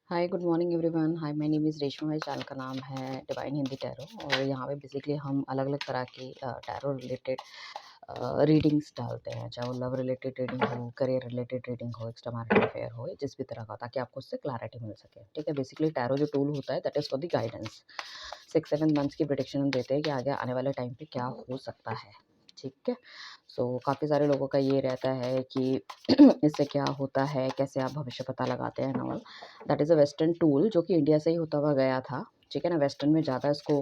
Hi good morning everyone. Hi, my name is Reshma. मेरे channel का नाम है डिवाइन हिंदी टैरो और यहाँ पे बेसिकली हम अलग अलग तरह की टैरो रिलेटेड रीडिंग्स डालते हैं, चाहे वो लव रिलेटेड रीडिंग हो, करियर रिलेटेड रीडिंग हो, एक्स्ट्रा मैरिटल अफेयर हो, जिस भी तरह का, ताकि आपको उससे क्लैरिटी मिल सके। ठीक है, बेसिकली टैरो जो टूल होता है that is for the guidance. 6-7 months की प्रेडिक्शन हम देते हैं कि आगे आने वाले टाइम पे क्या हो सकता है। ठीक है, सो काफ़ी सारे लोगों का ये रहता है कि इससे क्या होता है, कैसे आप भविष्य पता लगाते हैं knoll. That is a western tool जो कि इंडिया से ही होता हुआ गया था। ठीक है ना, वेस्टर्न में ज़्यादा इसको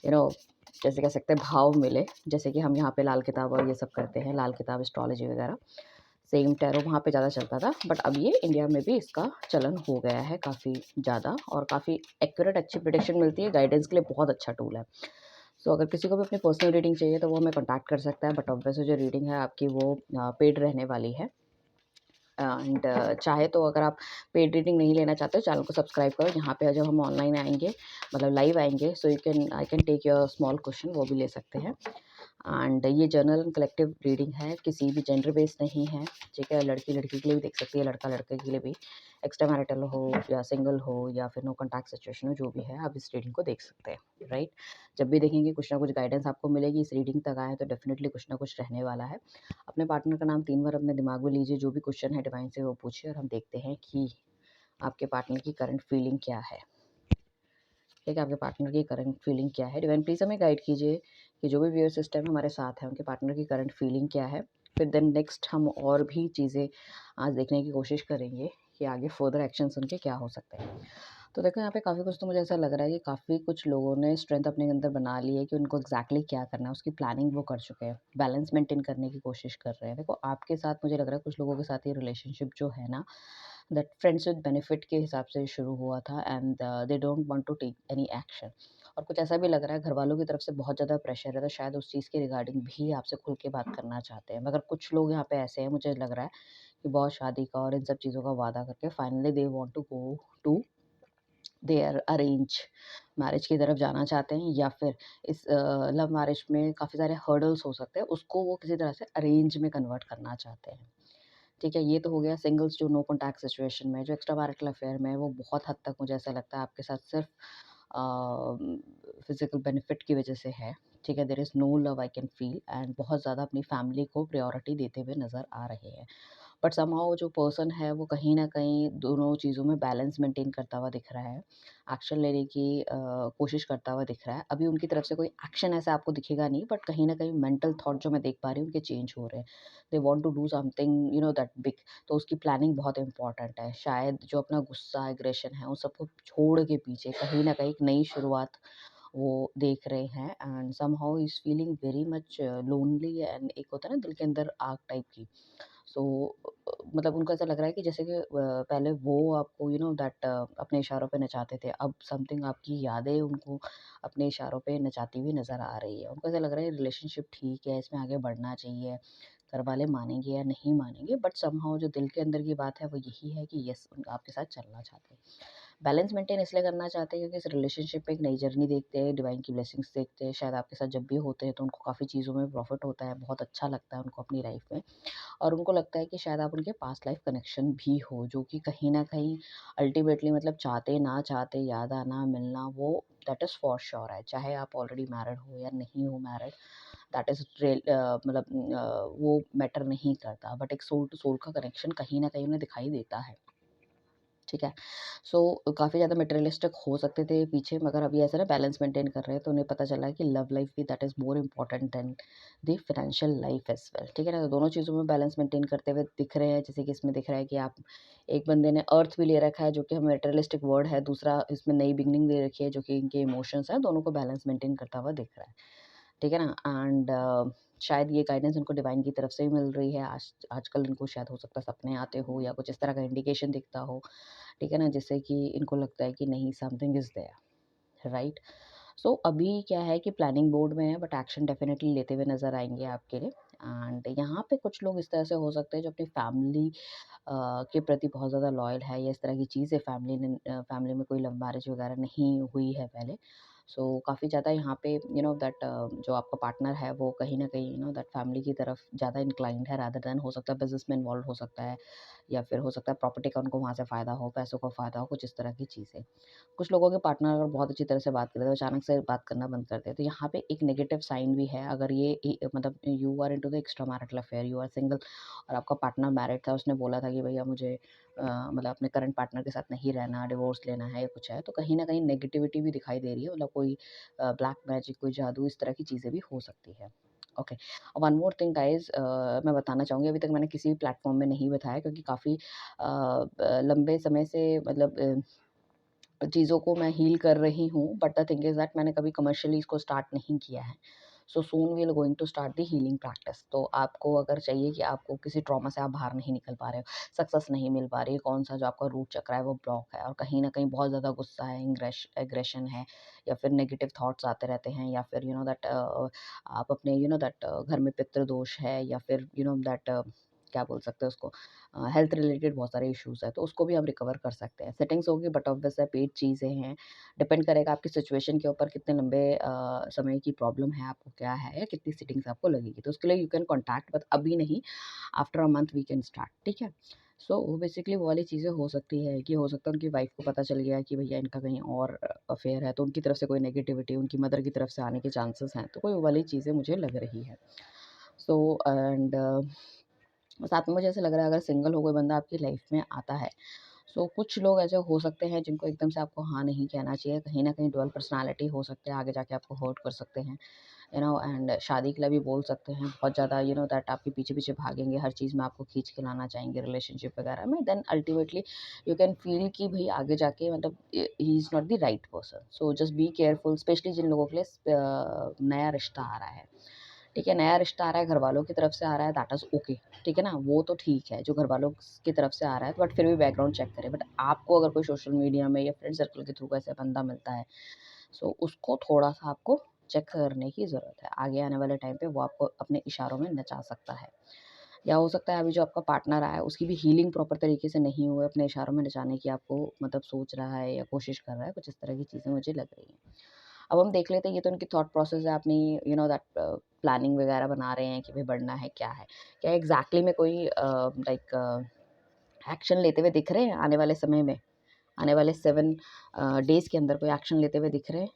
यू नो जैसे कह सकते हैं भाव मिले, जैसे कि हम यहाँ पे लाल किताब और ये सब करते हैं, लाल किताब एस्ट्रोलॉजी वगैरह। सेम टैरो वहाँ पे ज़्यादा चलता था, बट अब ये इंडिया में भी इसका चलन हो गया है काफ़ी ज़्यादा, और काफ़ी एक्यूरेट अच्छी प्रिडिक्शन मिलती है। गाइडेंस के लिए बहुत अच्छा टूल है। सो अगर किसी को भी अपनी पर्सनल रीडिंग चाहिए तो वो हमें कॉन्टैक्ट कर सकता है, बट ऑब्वियसली जो रीडिंग है आपकी वो पेड रहने वाली है। एंड चाहे तो अगर आप पेड रीडिंग नहीं लेना चाहते हो, चैनल को सब्सक्राइब करो। यहाँ पे जब हम ऑनलाइन आएंगे, मतलब लाइव आएंगे, so I can take your small question, वो भी ले सकते हैं। एंड ये जर्नल एंड कलेक्टिव रीडिंग है, किसी भी जेंडर बेस्ड नहीं है। ठीक है, लड़की लड़की के लिए भी देख सकती है, लड़का लड़के के लिए भी, एक्स्ट्रा मैरिटल हो या सिंगल हो या फिर नो कॉन्टैक्ट सिचुएशन हो, जो भी है आप इस रीडिंग को देख सकते हैं। राइट, जब भी देखेंगे कुछ ना कुछ गाइडेंस आपको मिलेगी। इस रीडिंग तक आए तो डेफिनेटली कुछ ना कुछ रहने वाला है। अपने पार्टनर का नाम 3 बार अपने दिमाग में लीजिए, जो भी क्वेश्चन है डिवाइन से वो पूछिए, और हम देखते हैं कि आपके पार्टनर की करंट फीलिंग क्या है। ठीक है, आपके पार्टनर की करंट फीलिंग क्या है। डिवाइन प्लीज़ हमें गाइड कीजिए कि जो भी व्यूअर सिस्टम हमारे साथ है, उनके पार्टनर की करंट फीलिंग क्या है। फिर देन नेक्स्ट हम और भी चीज़ें आज देखने की कोशिश करेंगे कि आगे फर्दर एक्शंस उनके क्या हो सकते हैं। तो देखो, यहाँ पे काफ़ी कुछ तो मुझे ऐसा लग रहा है कि काफ़ी कुछ लोगों ने स्ट्रेंथ अपने अंदर बना ली है कि उनको एग्जैक्टली क्या करना है, उसकी प्लानिंग वो कर चुके हैं, बैलेंस मेंटेन करने की कोशिश कर रहे हैं। देखो, आपके साथ मुझे लग रहा है कुछ लोगों के साथ ये रिलेशनशिप जो है ना, दैट फ्रेंड्स विद बेनिफिट के हिसाब से शुरू हुआ था, and they don't want to take any action. और कुछ ऐसा भी लग रहा है घर वालों की तरफ से बहुत ज़्यादा प्रेशर है, तो शायद उस चीज़ के रिगार्डिंग भी आपसे खुल के बात करना चाहते हैं। मगर कुछ लोग यहाँ पे ऐसे हैं, मुझे लग रहा है कि बहुत शादी का और इन सब चीज़ों का वादा करके finally they want to go to their arrange marriage की तरफ जाना चाहते हैं, या फिर इस लव मैरिज में काफ़ी सारे हर्डल्स हो सकते हैं, उसको वो किसी तरह से अरेंज में कन्वर्ट करना चाहते हैं। ठीक है, ये तो हो गया सिंगल्स जो नो कॉन्टैक्ट सिचुएशन में। जो एक्स्ट्रा मैरिटल अफेयर में है, वो बहुत हद तक मुझे ऐसा लगता है आपके साथ सिर्फ फिजिकल बेनिफिट की वजह से है। ठीक है, there is no love I can feel, and बहुत ज़्यादा अपनी फैमिली को प्रायोरिटी देते हुए नज़र आ रहे हैं। बट समहाउ जो पर्सन है वो कहीं न कहीं दोनों चीज़ों में बैलेंस मेंटेन करता हुआ दिख रहा है। एक्शन लेने की कोशिश करता हुआ दिख रहा है। अभी उनकी तरफ से कोई एक्शन ऐसा आपको दिखेगा नहीं, बट कहीं न कहीं मेंटल थॉट जो मैं देख पा रही हूँ उनके चेंज हो रहे हैं। They want to do something that big. तो उसकी प्लानिंग बहुत इम्पोर्टेंट है। शायद जो अपना गुस्सा, एग्रेशन है, उन सबको छोड़ के पीछे कहीं न कहीं एक नई शुरुआत वो देख रहे हैं, and somehow he is feeling very much lonely, and एक होता है ना दिल के अंदर आग टाइप की। सो मतलब उनको ऐसा लग रहा है कि जैसे कि पहले वो आपको दैट अपने इशारों पे नचाते थे, अब समथिंग आपकी यादें उनको अपने इशारों पे नचाती हुई नज़र आ रही है। उनको ऐसा लग रहा है रिलेशनशिप ठीक है, इसमें आगे बढ़ना चाहिए, घर वाले मानेंगे या नहीं मानेंगे, बट समहाउ जो दिल के अंदर की बात है वो यही है कि यस, आपके साथ चलना चाहते हैं। बैलेंस मेंटेन इसलिए करना चाहते हैं क्योंकि इस रिलेशनशिप में एक नई जर्नी देखते हैं, डिवाइन की ब्लेसिंग्स देखते हैं। शायद आपके साथ जब भी होते हैं तो उनको काफ़ी चीज़ों में प्रॉफिट होता है, बहुत अच्छा लगता है उनको अपनी लाइफ में। और उनको लगता है कि शायद आप उनके पास्ट लाइफ कनेक्शन भी हो, जो कि कहीं न कहीं अल्टीमेटली मतलब चाहते ना चाहते याद आना, मिलना, वो दैट इज़ फॉर श्योर है। चाहे आप ऑलरेडी मैरिड हो या नहीं हो मैरिड, दैट इज़ मतलब वो मैटर नहीं करता, बट एक सोल टू सोल का कनेक्शन कहीं न कहीं उन्हें दिखाई देता है। ठीक है। सो काफ़ी ज़्यादा मटेरियलिस्टिक हो सकते थे पीछे, मगर अभी ऐसा ना बैलेंस मेंटेन कर रहे हैं, तो उन्हें पता चला है कि लव लाइफ भी that is more important then the financial life as well. ठीक है ना? तो दोनों चीज़ों में बैलेंस मेंटेन करते हुए दिख रहे हैं। जैसे कि इसमें दिख रहा है कि आप, एक बंदे ने अर्थ भी ले रखा है जो कि मटेरियलिस्टिक वर्ड है, दूसरा इसमें नई बिगिनिंग दे रखी है जो कि इनके इमोशंस हैं, दोनों को बैलेंस मेंटेन करता हुआ दिख रहा है। ठीक है ना? एंड शायद ये गाइडेंस इनको डिवाइन की तरफ से ही मिल रही है। आजकल इनको शायद हो सकता है सपने आते हो या कुछ इस तरह का इंडिकेशन दिखता हो। ठीक है ना? जिससे कि इनको लगता है कि नहीं, समथिंग इज़ देयर, राइट? सो अभी क्या है कि प्लानिंग बोर्ड में है, बट एक्शन डेफिनिटली लेते हुए नज़र आएँगे आपके लिए। एंड यहाँ पे कुछ लोग इस तरह से हो सकते हैं जो अपनी फैमिली के प्रति बहुत ज़्यादा लॉयल है, या इस तरह की चीज़ है, फैमिली में कोई लव मैरिज वगैरह नहीं हुई है पहले। सो काफ़ी ज़्यादा यहाँ पे दैट जो आपका पार्टनर है वो कहीं न कहीं दैट फैमिली की तरफ ज़्यादा इंक्लाइंड है, रादर देन हो सकता है बिज़नेस में इन्वॉल्व हो सकता है, या फिर हो सकता है प्रॉपर्टी का उनको वहाँ से फ़ायदा हो, पैसों का फ़ायदा हो, कुछ इस तरह की चीज़ें। कुछ लोगों के पार्टनर अगर बहुत अच्छी तरह से बात कर रहे हैं, तो अचानक से बात करना बंद कर दें, तो यहाँ पे एक नेगेटिव साइन भी है। अगर ये मतलब you are into the extra marital affair, you are single और आपका पार्टनर मैरिड था, उसने बोला था कि भैया मुझे मतलब अपने करंट पार्टनर के साथ नहीं रहना, डिवोर्स लेना है या कुछ है, तो कहीं न कहीं नेगेटिविटी भी दिखाई दे रही है, मतलब कोई ब्लैक मैजिक, कोई जादू, इस तरह की चीज़ें भी हो सकती है। Okay, one more thing guys, मैं बताना चाहूँगी, अभी तक मैंने किसी भी प्लेटफ़ॉर्म में नहीं बताया, क्योंकि काफ़ी लंबे समय से मतलब चीज़ों को मैं हील कर रही हूँ, but the thing is that मैंने कभी कमर्शियली इसको स्टार्ट नहीं किया है। So soon we are going to start the healing practice. तो आपको अगर चाहिए कि आपको किसी ट्रॉमा से आप बाहर नहीं निकल पा रहे हो, सक्सेस नहीं मिल पा रही है, कौन-सा जो आपका रूट चक्र है वो ब्लॉक है और कहीं न कहीं बहुत ज़्यादा गुस्सा है, एग्रेशन है, या फिर नेगेटिव थॉट्स आते रहते हैं, या फिर दैट आप अपने दैट घर में पितृ दोष है, या फिर दैट क्या बोल सकते हैं उसको, हेल्थ रिलेटेड बहुत सारे इश्यूज़ हैं, तो उसको भी हम रिकवर कर सकते हैं। सेटिंग्स होगी, बट ऑब्वियस है पेड चीज़ें हैं, डिपेंड करेगा आपकी सिचुएशन के ऊपर, कितने लंबे समय की प्रॉब्लम है, आपको क्या है, या कितनी सिटिंग्स आपको लगेगी। तो उसके लिए यू कैन कॉन्टैक्ट, बट अभी नहीं, after a month we can start, ठीक है? सो बेसिकली वो वाली चीज़ें हो सकती है कि हो सकता है उनकी वाइफ़ को पता चल गया कि भैया इनका कहीं और अफ़ेयर है, तो उनकी तरफ से कोई नेगेटिविटी उनकी मदर की तरफ से आने के चांसेस हैं, तो कोई वो वाली चीज़ें मुझे लग रही है। सो एंड साथ में मुझे ऐसा लग रहा है, अगर सिंगल हो कोई बंदा आपकी लाइफ में आता है, सो कुछ लोग ऐसे हो सकते हैं जिनको एकदम से आपको हाँ नहीं कहना चाहिए, कहीं न कहीं ड्यूअल पर्सनैलिटी हो सकते हैं, आगे जाके आपको हर्ट कर सकते हैं, एंड शादी के लिए भी बोल सकते हैं, बहुत ज़्यादा दैट आपके पीछे-पीछे भागेंगे, हर चीज़ में आपको खींच के लाना चाहेंगे रिलेशनशिप वगैरह में, then ultimately you can feel कि भई आगे जाके मतलब he is not the right person. So just be careful, especially जिन लोगों के लिए नया रिश्ता आ रहा है। ठीक है, नया रिश्ता आ रहा है, घरवालों की तरफ से आ रहा है, दैट इज़ ओके, ठीक है ना? वो तो ठीक है, जो घरवालों की तरफ से आ रहा है, बट फिर भी बैकग्राउंड चेक करें। बट आपको अगर कोई सोशल मीडिया में या फ्रेंड सर्कल के थ्रू ऐसा बंदा मिलता है, सो उसको थोड़ा-सा आपको चेक करने की ज़रूरत है। आगे आने वाले टाइम पे वो आपको अपने इशारों में नचा सकता है। या हो सकता है अभी जो आपका पार्टनर आया है, उसकी भी हीलिंग प्रॉपर तरीके से नहीं हुई है, अपने इशारों में नचाने की आपको मतलब सोच रहा है या कोशिश कर रहा है, कुछ इस तरह की चीज़ें मुझे लग रही हैं। अब हम देख लेते हैं, ये तो उनकी थॉट प्रोसेस है, अपनी दैट प्लानिंग वगैरह बना रहे हैं कि भई बढ़ना है, क्या है? क्या एग्ज़ैक्टली में कोई लाइक एक्शन लेते हुए दिख रहे हैं आने वाले समय में? आने वाले 7 डेज़ के अंदर कोई एक्शन लेते हुए दिख रहे हैं?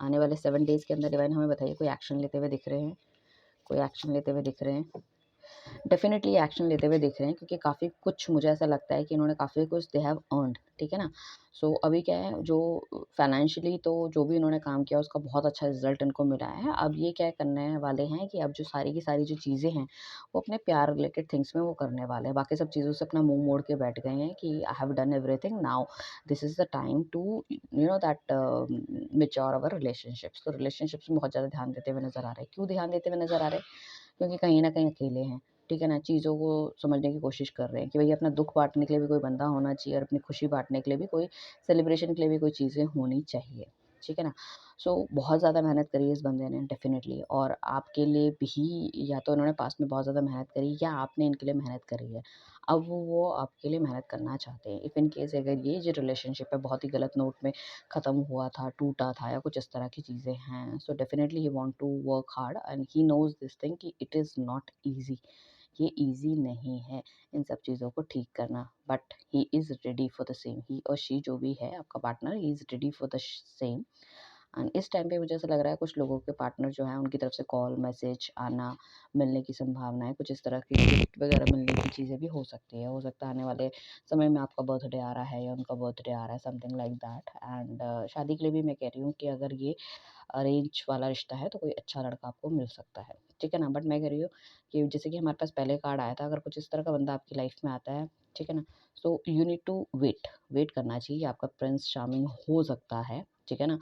आने वाले 7 डेज़ के अंदर डिवाइन हमें बताइए, कोई एक्शन लेते हुए दिख रहे हैं? कोई एक्शन लेते हुए दिख रहे हैं? डेफ़िनेटली एक्शन लेते हुए दिख रहे हैं, क्योंकि काफ़ी कुछ मुझे ऐसा लगता है कि इन्होंने काफ़ी कुछ दे हैव अर्न्ड, ठीक है ना? सो अभी क्या है, जो फाइनेंशियली तो जो भी इन्होंने काम किया उसका बहुत अच्छा रिज़ल्ट इनको मिला है। अब ये क्या करने वाले हैं कि अब जो सारी की सारी जो चीज़ें हैं, वो अपने प्यार रिलेटेड थिंग्स में वो करने वाले हैं। बाकी सब चीज़ों से अपना मुँह मोड़ के बैठ गए हैं कि I have done everything, now this is the time to that mature our relationships. तो रिलेशनशिप्स में बहुत ज़्यादा ध्यान देते हुए नज़र आ रहे हैं। क्यों ध्यान देते हुए नज़र आ रहे हैं? क्योंकि कहीं न कहीं अकेले हैं, ठीक है ना? चीज़ों को समझने की कोशिश कर रहे हैं कि भई अपना दुःख बाँटने के लिए भी कोई बंदा होना चाहिए और अपनी खुशी बाँटने के लिए भी कोई, सेलिब्रेशन के लिए भी कोई चीज़ें होनी चाहिए, ठीक है ना? सो बहुत ज़्यादा मेहनत करी है इस बंदे ने डेफ़िनिटली, और आपके लिए भी या तो इन्होंने पास्ट में बहुत ज़्यादा मेहनत करी या आपने इनके लिए मेहनत करी है। अब वो आपके लिए मेहनत करना चाहते हैं। इफ़ इन केस अगर ये जो रिलेशनशिप है बहुत ही गलत नोट में ख़त्म हुआ था, टूटा था या कुछ इस तरह की चीज़ें हैं, so definitely he want to work hard and he knows this thing कि इट इज़ नॉट ईज़ी। ये ईज़ी नहीं है इन सब चीज़ों को ठीक करना, but he is ready for the same. He और शी जो भी है आपका partner, he is ready for the same. And इस टाइम पे मुझे ऐसा लग रहा है कुछ लोगों के पार्टनर जो हैं उनकी तरफ से कॉल, मैसेज आना, मिलने की संभावना है, कुछ इस तरह की गिफ्ट वगैरह मिलने की चीज़ें भी हो सकती है। हो सकता है आने वाले समय में आपका बर्थडे आ रहा है या उनका बर्थडे आ रहा है, समथिंग लाइक दैट। एंड शादी के लिए भी मैं कह रही हूँ कि अगर ये अरेंज वाला रिश्ता है तो कोई अच्छा लड़का आपको मिल सकता है, ठीक है ना? बट मैं कह रही हूँ कि जैसे कि हमारे पास पहले कार्ड आया था, अगर कुछ इस तरह का बंदा आपकी लाइफ में आता है, ठीक है ना? So you need to wait, wait करना चाहिए, आपका प्रिंस चार्मिंग हो सकता है, ठीक है ना?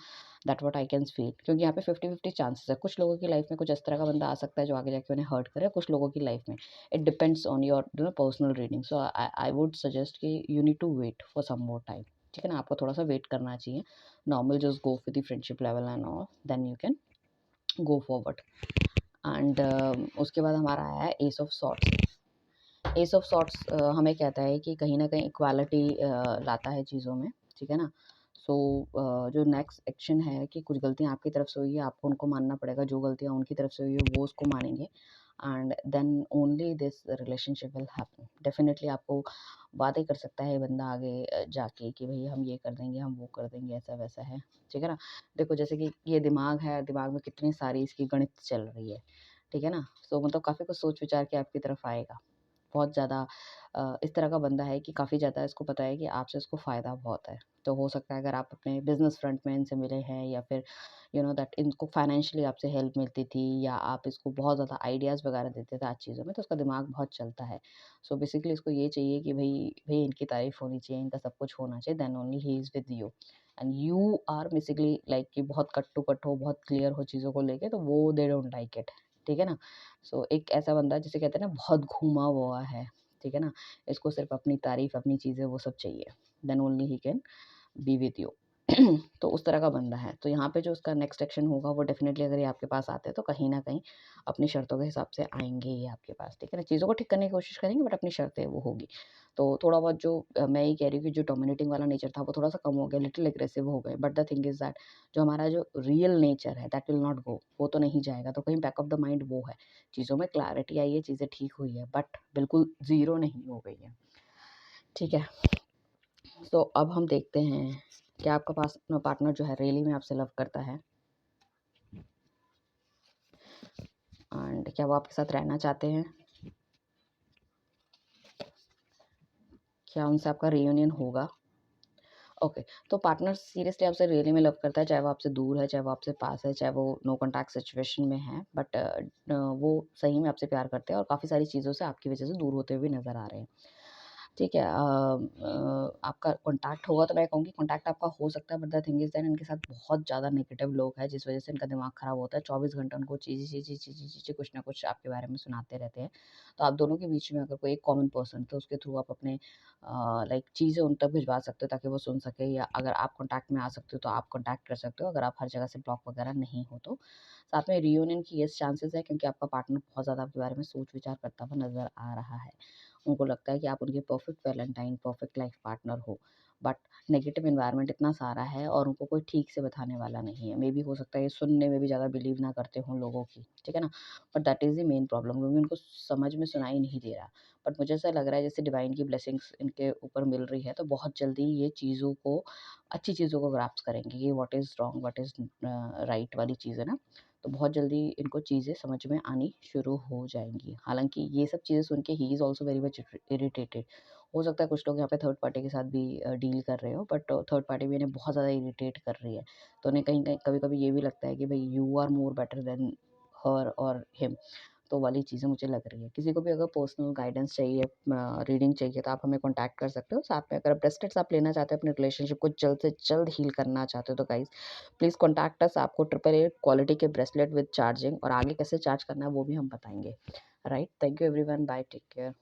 That what I can feel, क्योंकि यहाँ पे 50-50 चांसेस है। कुछ लोगों की लाइफ में कुछ इस तरह का बंदा आ सकता है जो आगे जाके उन्हें हर्ट करे, कुछ लोगों की लाइफ में it depends on your personal reading. So I I would suggest कि you need to wait for some more time, ठीक है ना? आपको थोड़ा-सा वेट करना चाहिए। Normal just go with the friendship level and all, then you can go forward. And उसके बाद हमारा आया है ace of swords. Ace of swords हमें कहता है कि कहीं न कहीं इक्वालिटी लाता है चीज़ों में, ठीक है ना? सो जो नेक्स्ट एक्शन है कि कुछ गलतियाँ आपकी तरफ से हुई है, आपको उनको मानना पड़ेगा, जो गलतियाँ उनकी तरफ से हुई है वो उसको मानेंगे and then only this relationship will happen. Definitely आपको बातें कर सकता है ये बंदा आगे जाके कि भई हम ये कर देंगे, हम वो कर देंगे, ऐसा-वैसा है, ठीक है ना? देखो जैसे कि ये दिमाग है, दिमाग में कितनी सारी इसकी गणित चल रही है, ठीक है ना? सो मतलब काफ़ी कुछ सोच विचार के आपकी तरफ आएगा। बहुत ज़्यादा इस तरह का बंदा है कि काफ़ी ज़्यादा इसको पता है कि आपसे इसको फ़ायदा बहुत है। तो हो सकता है अगर आप अपने बिज़नेस फ्रंट में इनसे मिले हैं या फिर यू नो दैट इनको फाइनेंशियली आपसे हेल्प मिलती थी या आप इसको बहुत ज़्यादा आइडियाज़ वगैरह देते थे आज चीज़ों में, तो उसका दिमाग बहुत चलता है। सो बेसिकली इसको ये चाहिए कि भई इनकी तारीफ़ होनी चाहिए, इनका सब कुछ होना चाहिए, then only he is with you and you are basically like कि बहुत कट टू कट हो, बहुत क्लियर हो चीज़ों को लेके, तो वो दे डोंट लाइक इट, ठीक है ना? सो एक ऐसा बंदा जिसे कहते हैं ना बहुत घुमा हुआ है, ठीक है ना? इसको सिर्फ़ अपनी तारीफ़, अपनी चीज़ें वो सब चाहिए, then only he can be with you. तो उस तरह का बंदा है। तो यहाँ पे जो उसका नेक्स्ट एक्शन होगा वो डेफ़िनेटली अगर ये आपके पास आते हैं तो कहीं न कहीं अपनी शर्तों के हिसाब से आएँगे ये आपके पास, ठीक है ना? चीज़ों को ठीक करने की कोशिश करेंगे बट अपनी शर्तें वो होगी। तो थोड़ा बहुत जो मैं ये कह रही हूँ कि जो डोमिनेटिंग वाला नेचर था वो थोड़ा-सा कम हो गया, लिटिल एग्रेसिव हो गए, but the thing is that जो हमारा जो रियल नेचर है दैट विल नॉट गो, वो तो नहीं जाएगा। तो कहीं बैक ऑफ द माइंड वो है। चीज़ों में क्लैरिटी आई है, चीज़ें ठीक हुई है बट बिल्कुल ज़ीरो नहीं हो गई है, ठीक है? तो अब हम देखते हैं कि आपका पार्टनर जो है रियली में आपसे लव करता है एंड क्या वो आपके साथ रहना चाहते हैं? क्या उनसे आपका रियूनियन होगा? ओके, तो पार्टनर सीरियसली आपसे रियली में लव करता है, चाहे वो आपसे दूर है, चाहे वो आपसे पास है, चाहे वो नो कॉन्टैक्ट सिचुएशन में है, बट वो सही में आपसे प्यार करते हैं और काफ़ी सारी चीज़ों से आपकी वजह से दूर होते हुए नज़र आ रहे हैं। ठीक है, आपका कॉन्टैक्ट होगा तो मैं कहूँगी कॉन्टैक्ट आपका हो सकता है but the thing is that इनके साथ बहुत ज़्यादा नेगेटिव लोग हैं जिस वज़ह से इनका दिमाग ख़राब होता है। 24 घंटे उनको चीज़ें कुछ ना कुछ आपके बारे में सुनाते रहते हैं। तो आप दोनों के बीच में अगर कोई एक कॉमन पर्सन तो उसके थ्रू आप अपने लाइक चीज़ें उन तक भिजवा सकते हो ताकि वो सुन सके या अगर आप कॉन्टैक्ट में आ सकते हो तो आप कॉन्टैक्ट कर सकते हो अगर आप हर जगह से ब्लॉक वगैरह नहीं हो तो। साथ में रियूनियन की येस चांसेस है क्योंकि आपका पार्टनर बहुत ज़्यादा आपके बारे में सोच-विचार करता हुआ नज़र आ रहा है। उनको लगता है कि आप उनके perfect Valentine, perfect life partner हो। बट नेगेटिव एनवायरनमेंट इतना सारा है और उनको कोई ठीक से बताने वाला नहीं है। मेबी हो सकता है ये सुनने में भी ज़्यादा बिलीव ना करते हों लोगों की, ठीक है ना? But that is the main problem क्योंकि उनको समझ में सुनाई नहीं दे रहा। बट मुझे ऐसा लग रहा है जैसे डिवाइन की ब्लेसिंग्स इनके ऊपर मिल रही है तो बहुत जल्दी ये चीज़ों को अच्छी चीज़ों को ग्रैस्प करेंगे कि what is wrong, what is right वाली चीज़ है ना? तो बहुत जल्दी इनको चीज़ें समझ में आनी शुरू हो जाएँगी। हालाँकि ये सब चीज़ें सुन के he is also very much irritated. हो सकता है कुछ लोग यहाँ पे थर्ड पार्टी के साथ भी डील कर रहे हो बट थर्ड पार्टी भी इन्हें बहुत ज़्यादा इरिटेट कर रही है। तो उन्हें कहीं-कहीं कभी-कभी ये भी लगता है कि भई you are more better than her और हिम। तो वाली चीज़ें मुझे लग रही है। किसी को भी अगर पर्सनल गाइडेंस चाहिए रीडिंग चाहिए तो आप हमें कॉन्टैक्ट कर सकते हो। साथ में अगर ब्रेसलेट्स आप लेना चाहते हो अपने रिलेशनशिप को जल्द से जल्द हील करना चाहते हो तो गाइज़ प्लीज़ कॉन्टैक्ट अस। आपको 888 क्वालिटी के ब्रेसलेट विद चार्जिंग और आगे कैसे चार्ज करना है वो भी हम बताएँगे। Right? Thank you everyone. Bye, take care.